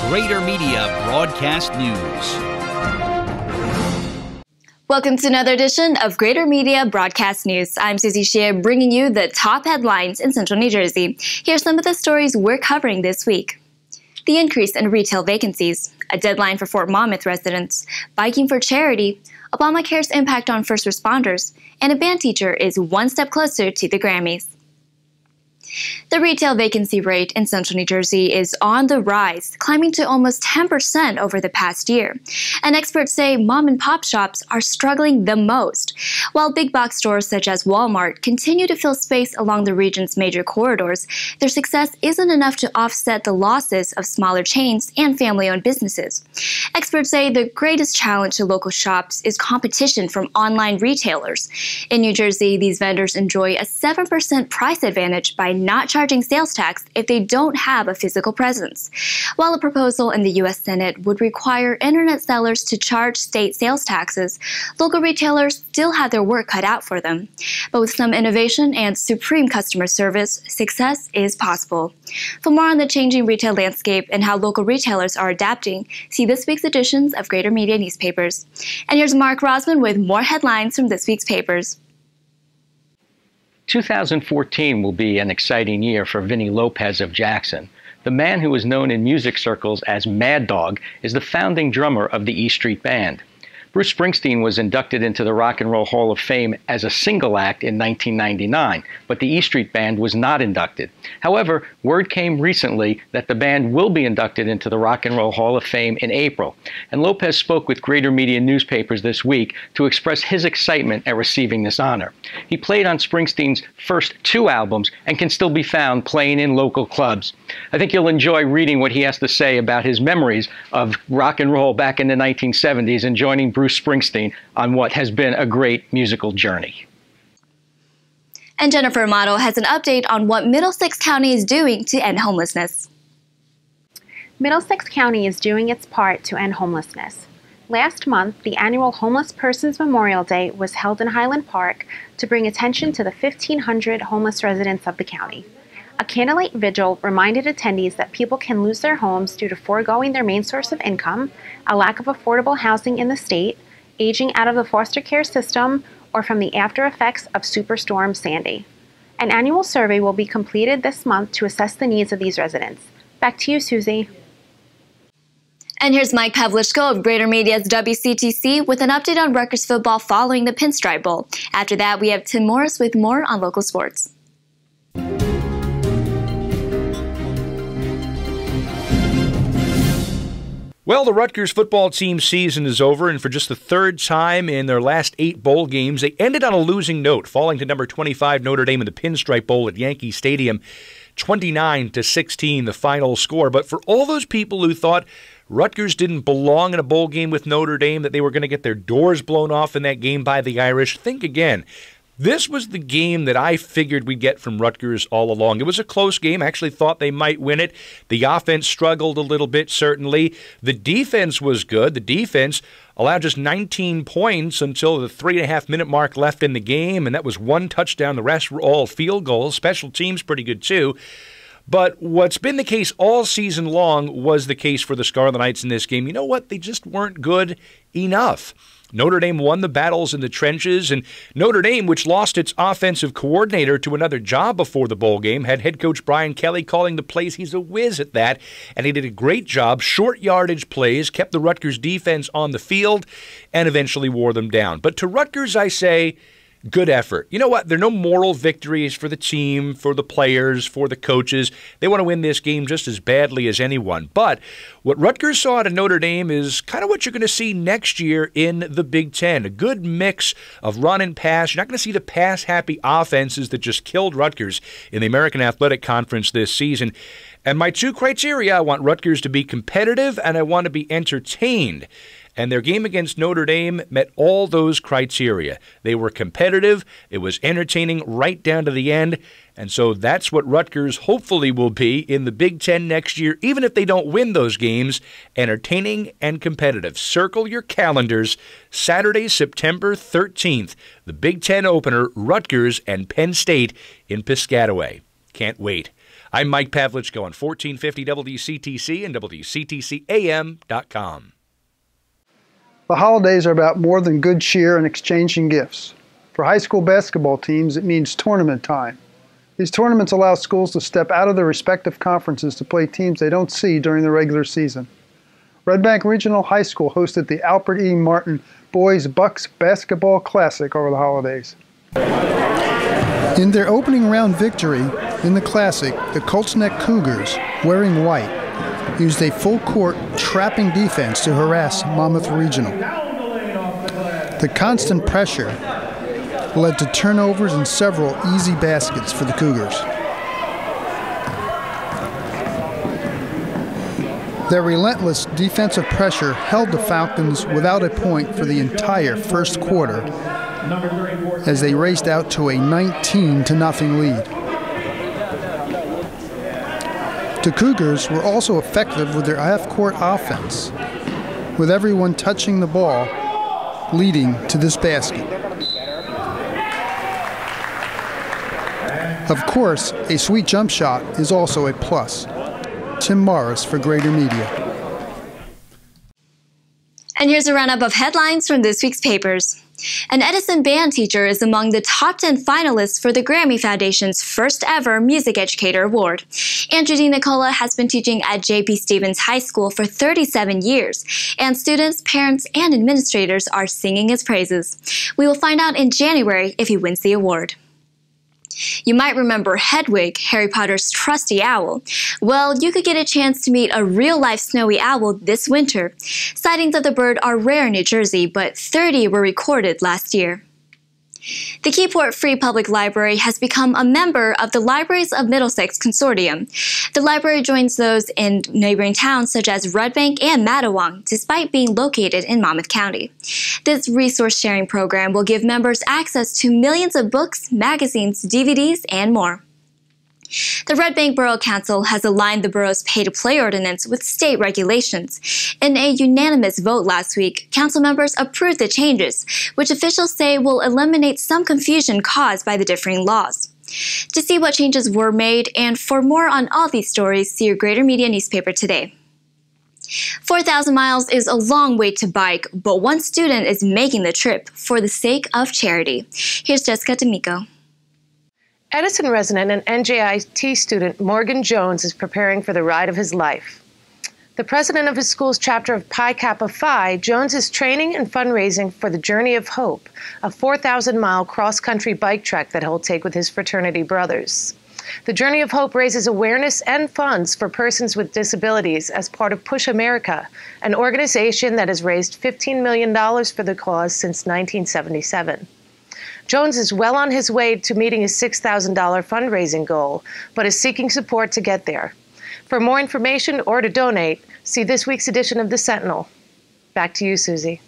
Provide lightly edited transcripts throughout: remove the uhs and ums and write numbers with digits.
Greater Media Broadcast News. Welcome to another edition of Greater Media Broadcast News. I'm Susie Shea, bringing you the top headlines in Central New Jersey. Here's some of the stories we're covering this week. The increase in retail vacancies, a deadline for Fort Monmouth residents, biking for charity, Obamacare's impact on first responders, and a band teacher is one step closer to the Grammys. The retail vacancy rate in Central New Jersey is on the rise, climbing to almost 10% over the past year. And experts say mom and pop shops are struggling the most, while big box stores such as Walmart continue to fill space along the region's major corridors. Their success isn't enough to offset the losses of smaller chains and family-owned businesses. Experts say the greatest challenge to local shops is competition from online retailers. In New Jersey, these vendors enjoy a 7% price advantage by not charging sales tax if they don't have a physical presence. While a proposal in the U.S. Senate would require internet sellers to charge state sales taxes, local retailers still have their work cut out for them. But with some innovation and supreme customer service, success is possible. For more on the changing retail landscape and how local retailers are adapting, see this week's editions of Greater Media newspapers. And here's Mark Rosman with more headlines from this week's papers. 2014 will be an exciting year for Vinny Lopez of Jackson. The man who is known in music circles as Mad Dog is the founding drummer of the E Street Band. Bruce Springsteen was inducted into the Rock and Roll Hall of Fame as a single act in 1999, but the E Street Band was not inducted. However, word came recently that the band will be inducted into the Rock and Roll Hall of Fame in April, and Lopez spoke with Greater Media newspapers this week to express his excitement at receiving this honor. He played on Springsteen's first 2 albums and can still be found playing in local clubs. I think you'll enjoy reading what he has to say about his memories of rock and roll back in the 1970s and joining Bruce Springsteen on what has been a great musical journey. And Jennifer Amato has an update on what Middlesex County is doing to end homelessness. Middlesex County is doing its part to end homelessness. Last month, the annual Homeless Persons Memorial Day was held in Highland Park to bring attention to the 1,500 homeless residents of the county. A candlelight vigil reminded attendees that people can lose their homes due to foregoing their main source of income, a lack of affordable housing in the state, aging out of the foster care system, or from the after effects of Superstorm Sandy. An annual survey will be completed this month to assess the needs of these residents. Back to you, Susie. And here's Mike Pavlishko of Greater Media's WCTC with an update on Rutgers football following the Pinstripe Bowl. After that, we have Tim Morris with more on local sports. Well, the Rutgers football team season is over, and for just the 3rd time in their last 8 bowl games, they ended on a losing note, falling to number 25 Notre Dame in the Pinstripe Bowl at Yankee Stadium, 29-16 the final score. But for all those people who thought Rutgers didn't belong in a bowl game with Notre Dame, that they were going to get their doors blown off in that game by the Irish, think again. This was the game that I figured we'd get from Rutgers all along. It was a close game. I actually thought they might win it. The offense struggled a little bit, certainly. The defense was good. The defense allowed just 19 points until the 3.5-minute mark left in the game, and that was 1 touchdown. The rest were all field goals. Special teams pretty good, too. But what's been the case all season long was the case for the Scarlet Knights in this game. You know what? They just weren't good enough. Notre Dame won the battles in the trenches, and Notre Dame, which lost its offensive coordinator to another job before the bowl game, had head coach Brian Kelly calling the plays. He's a whiz at that, and he did a great job. Short yardage plays, kept the Rutgers defense on the field, and eventually wore them down. But to Rutgers, I say, good effort. You know what? There are no moral victories for the team, for the players, for the coaches. They want to win this game just as badly as anyone. But what Rutgers saw at Notre Dame is kind of what you're going to see next year in the Big Ten. A good mix of run and pass. You're not going to see the pass-happy offenses that just killed Rutgers in the American Athletic Conference this season. And my 2 criteria, I want Rutgers to be competitive and I want to be entertained. And their game against Notre Dame met all those criteria. They were competitive, it was entertaining right down to the end, and so that's what Rutgers hopefully will be in the Big Ten next year, even if they don't win those games, entertaining and competitive. Circle your calendars, Saturday, September 13th, the Big Ten opener, Rutgers and Penn State in Piscataway. Can't wait. I'm Mike Pavlichko on 1450 WCTC and WCTCAM.com. The holidays are about more than good cheer and exchanging gifts. For high school basketball teams, it means tournament time. These tournaments allow schools to step out of their respective conferences to play teams they don't see during the regular season. Red Bank Regional High School hosted the Alfred E. Martin Boys Bucks Basketball Classic over the holidays. In their opening round victory in the Classic, the Colts Neck Cougars, wearing white, used a full-court trapping defense to harass Monmouth Regional. The constant pressure led to turnovers and several easy baskets for the Cougars. Their relentless defensive pressure held the Falcons without a point for the entire first quarter as they raced out to a 19-0 lead. The Cougars were also effective with their half-court offense, with everyone touching the ball, leading to this basket. Of course, a sweet jump shot is also a plus. Tim Morris for Greater Media. And here's a roundup of headlines from this week's papers. An Edison band teacher is among the top 10 finalists for the Grammy Foundation's first ever Music Educator Award. Andrew DiNicola has been teaching at J.P. Stevens High School for 37 years, and students, parents, and administrators are singing his praises. We will find out in January if he wins the award. You might remember Hedwig, Harry Potter's trusty owl. Well, you could get a chance to meet a real-life snowy owl this winter. Sightings of the bird are rare in New Jersey, but 30 were recorded last year. The Keyport Free Public Library has become a member of the Libraries of Middlesex Consortium. The library joins those in neighboring towns such as Red Bank and Mattawamkeag, despite being located in Monmouth County. This resource-sharing program will give members access to millions of books, magazines, DVDs, and more. The Red Bank Borough Council has aligned the borough's pay-to-play ordinance with state regulations. In a unanimous vote last week, council members approved the changes, which officials say will eliminate some confusion caused by the differing laws. To see what changes were made and for more on all these stories, see your Greater Media newspaper today. 4,000 miles is a long way to bike, but one student is making the trip for the sake of charity. Here's Jessica D'Amico. Edison resident and NJIT student Morgan Jones is preparing for the ride of his life. The president of his school's chapter of Pi Kappa Phi, Jones is training and fundraising for the Journey of Hope, a 4,000-mile cross-country bike trek that he'll take with his fraternity brothers. The Journey of Hope raises awareness and funds for persons with disabilities as part of Push America, an organization that has raised $15 million for the cause since 1977. Jones is well on his way to meeting his $6,000 fundraising goal, but is seeking support to get there. For more information or to donate, see this week's edition of The Sentinel. Back to you, Susie.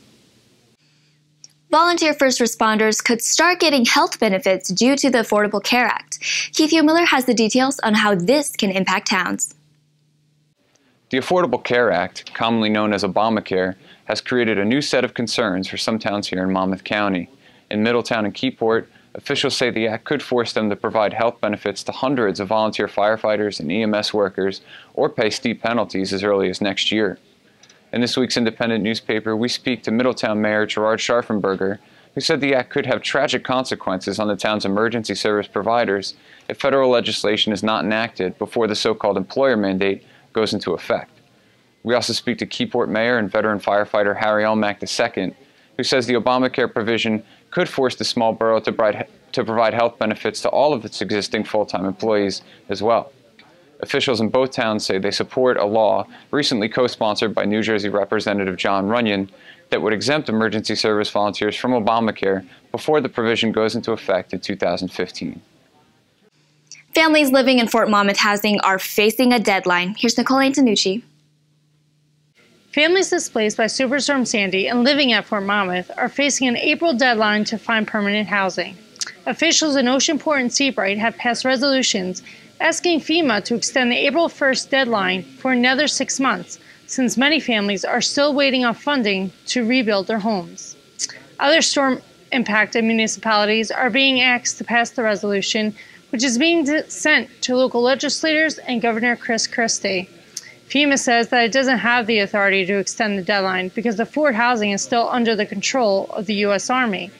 Volunteer first responders could start getting health benefits due to the Affordable Care Act. Keith Miller has the details on how this can impact towns. The Affordable Care Act, commonly known as Obamacare, has created a new set of concerns for some towns here in Monmouth County. In Middletown and Keyport, officials say the act could force them to provide health benefits to hundreds of volunteer firefighters and EMS workers or pay steep penalties as early as next year. In this week's independent newspaper, we speak to Middletown Mayor Gerard Scharfenberger, who said the act could have tragic consequences on the town's emergency service providers if federal legislation is not enacted before the so-called employer mandate goes into effect. We also speak to Keyport Mayor and veteran firefighter Harry Elmack II, who says the Obamacare provision could force the small borough to provide health benefits to all of its existing full-time employees as well. Officials in both towns say they support a law recently co-sponsored by New Jersey Representative John Runyon that would exempt emergency service volunteers from Obamacare before the provision goes into effect in 2015. Families living in Fort Monmouth housing are facing a deadline. Here's Nicole Antonucci. Families displaced by Superstorm Sandy and living at Fort Monmouth are facing an April deadline to find permanent housing. Officials in Oceanport and Seabright have passed resolutions asking FEMA to extend the April 1st deadline for another 6 months, since many families are still waiting on funding to rebuild their homes. Other storm-impacted municipalities are being asked to pass the resolution, which is being sent to local legislators and Governor Chris Christie. FEMA says that it doesn't have the authority to extend the deadline because the fort housing is still under the control of the U.S. Army.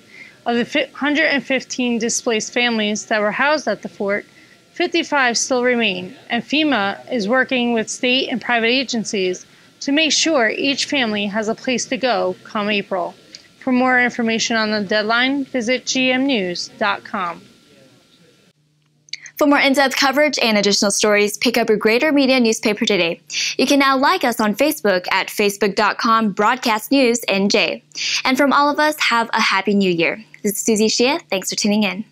Of the 115 displaced families that were housed at the fort, 55 still remain, and FEMA is working with state and private agencies to make sure each family has a place to go come April. For more information on the deadline, visit gmnews.com. For more in-depth coverage and additional stories, pick up your Greater Media newspaper today. You can now like us on Facebook at facebook.com/broadcastnewsnj. And from all of us, have a happy new year. This is Susie Shea. Thanks for tuning in.